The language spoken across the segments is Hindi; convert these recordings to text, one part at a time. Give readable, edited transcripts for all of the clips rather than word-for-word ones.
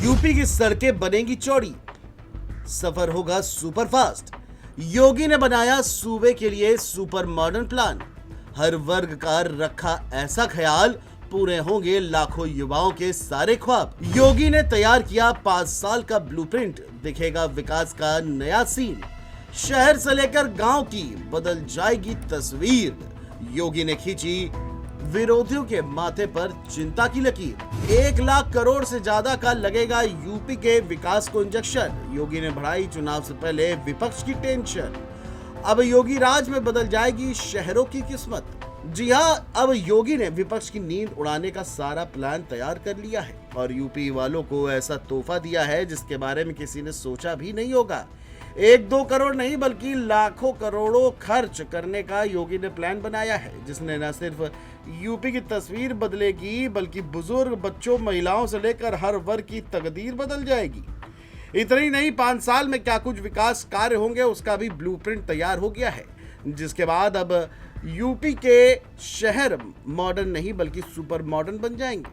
यूपी की सड़कें बनेंगी चौड़ी, सफर होगा सुपर फास्ट। योगी ने बनाया सूबे के लिए सुपर मॉडर्न प्लान। हर वर्ग का रखा ऐसा ख्याल, पूरे होंगे लाखों युवाओं के सारे ख्वाब। योगी ने तैयार किया 5 साल का ब्लूप्रिंट, दिखेगा विकास का नया सीन। शहर से लेकर गांव की बदल जाएगी तस्वीर। योगी ने खींची विरोधियों के माथे पर चिंता की लकीर। 1 लाख करोड़ से ज्यादा का लगेगा यूपी के विकास को इंजेक्शन। योगी ने बढ़ाई चुनाव से पहले विपक्ष की टेंशन। अब योगी राज में बदल जाएगी शहरों की किस्मत। जी हां, अब योगी ने विपक्ष की नींद उड़ाने का सारा प्लान तैयार कर लिया है और यूपी वालों को ऐसा तोहफा दिया है जिसके बारे में किसी ने सोचा भी नहीं होगा। 1-2 करोड़ नहीं बल्कि लाखों करोड़ों खर्च करने का योगी ने प्लान बनाया है, जिसने न सिर्फ यूपी की तस्वीर बदलेगी बल्कि बुजुर्ग, बच्चों, महिलाओं से लेकर हर वर्ग की तकदीर बदल जाएगी। इतना ही नहीं, 5 साल में क्या कुछ विकास कार्य होंगे उसका भी ब्लूप्रिंट तैयार हो गया है, जिसके बाद अब यूपी के शहर मॉडर्न नहीं बल्कि सुपर मॉडर्न बन जाएंगे।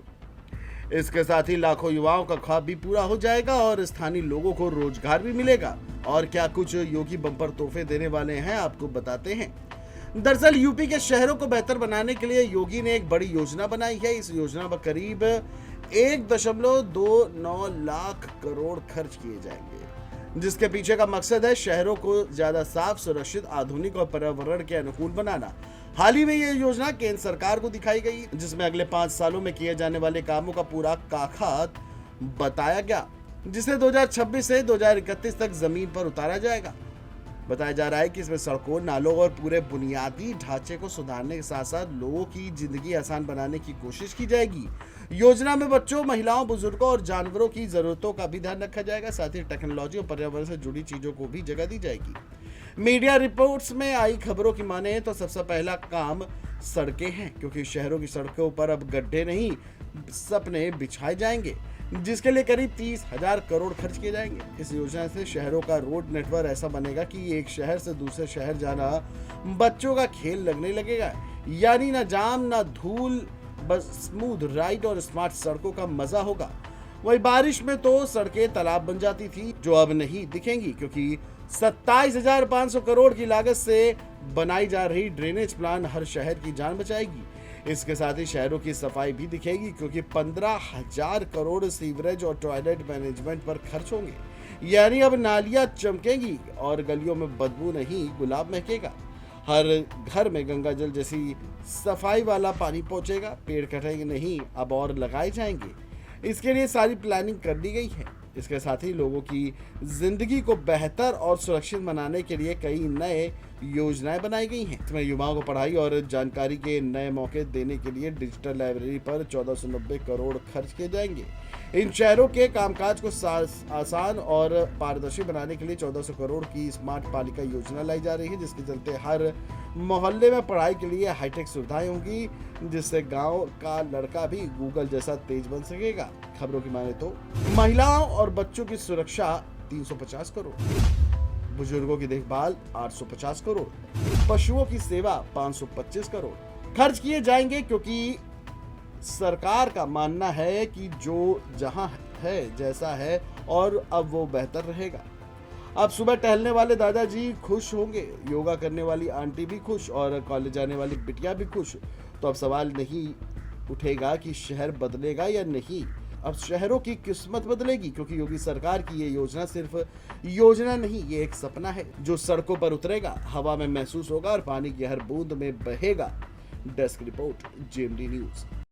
इसके साथ ही लाखों युवाओं का ख्वाब भी पूरा हो जाएगा और स्थानीय लोगों को रोजगार भी मिलेगा। और क्या कुछ योगी बम्पर तोहफे देने वाले हैं, आपको बताते हैं। दरअसल यूपी के शहरों को बेहतर बनाने के लिए योगी ने एक बड़ी योजना बनाई है। इस योजना पर करीब 1.29 लाख करोड़ खर्च किए जाएंगे, जिसके पीछे का मकसद है शहरों को ज्यादा साफ, सुरक्षित, आधुनिक और पर्यावरण के अनुकूल बनाना। हाल ही में ये योजना केंद्र सरकार को दिखाई गई, जिसमें अगले 5 सालों में किए जाने वाले कामों का पूरा काखात बताया गया, जिसे 2026 से 2031 तक जमीन पर उतारा जाएगा। बताया जा रहा है कि इसमें सड़कों, नालों और पूरे बुनियादी ढांचे को सुधारने के साथ साथ लोगों की जिंदगी आसान बनाने की कोशिश की जाएगी। योजना में बच्चों, महिलाओं, बुजुर्गों और जानवरों की जरूरतों का भी ध्यान रखा जाएगा। साथ ही टेक्नोलॉजी और पर्यावरण से जुड़ी चीजों को भी जगह दी जाएगी। मीडिया रिपोर्ट्स में आई खबरों की माने तो सबसे पहला काम सड़कें हैं, क्योंकि शहरों की सड़कों पर अब गड्ढे नहीं, सपने बिछाए जाएंगे, जिसके लिए करीब 30,000 करोड़ खर्च किए जाएंगे। इस योजना से शहरों का रोड नेटवर्क ऐसा बनेगा कि एक शहर से दूसरे शहर जाना बच्चों का खेल लगने लगेगा। यानी ना जाम, ना धूल, बस स्मूथ राइड और स्मार्ट सड़कों का मजा होगा। वही बारिश में तो सड़कें तालाब बन जाती थी, जो अब नहीं दिखेंगी, क्योंकि 27,500 करोड़ की लागत से बनाई जा रही ड्रेनेज प्लान हर शहर की जान बचाएगी। इसके साथ ही शहरों की सफाई भी दिखेगी, क्योंकि 15,000 करोड़ सीवरेज और टॉयलेट मैनेजमेंट पर खर्च होंगे। यानी अब नालियां चमकेंगी और गलियों में बदबू नहीं, गुलाब महकेगा। हर घर में गंगा जल जैसी सफाई वाला पानी पहुंचेगा। पेड़ कटेंगे नहीं, अब और लगाए जाएंगे। इसके लिए सारी प्लानिंग कर ली गई है। इसके साथ ही लोगों की जिंदगी को बेहतर और सुरक्षित बनाने के लिए कई नए योजनाएं बनाई गई हैं। इसमें युवाओं को पढ़ाई और जानकारी के नए मौके देने के लिए डिजिटल लाइब्रेरी पर 1490 करोड़ खर्च किए जाएंगे। इन शहरों के कामकाज को आसान और पारदर्शी बनाने के लिए 1400 करोड़ की स्मार्ट पालिका योजना लाई जा रही है, जिसके चलते हर मोहल्ले में पढ़ाई के लिए हाईटेक सुविधाएं होंगी, जिससे गांव का लड़का भी गूगल जैसा तेज बन सकेगा। खबरों की माने तो महिलाओं और बच्चों की सुरक्षा 350 करोड़, बुजुर्गों की देखभाल 850 करोड़, पशुओं की सेवा 525 करोड़ खर्च किए जाएंगे, क्योंकि सरकार का मानना है कि जो जहां है जैसा है और अब वो बेहतर रहेगा। अब सुबह टहलने वाले दादाजी खुश होंगे, योगा करने वाली आंटी भी खुश और कॉलेज जाने वाली बिटिया भी खुश। तो अब सवाल नहीं उठेगा कि शहर बदलेगा या नहीं, अब शहरों की किस्मत बदलेगी, क्योंकि योगी सरकार की ये योजना सिर्फ योजना नहीं, ये एक सपना है जो सड़कों पर उतरेगा, हवा में महसूस होगा और पानी की हर बूंद में बहेगा। Desk report, JMD news.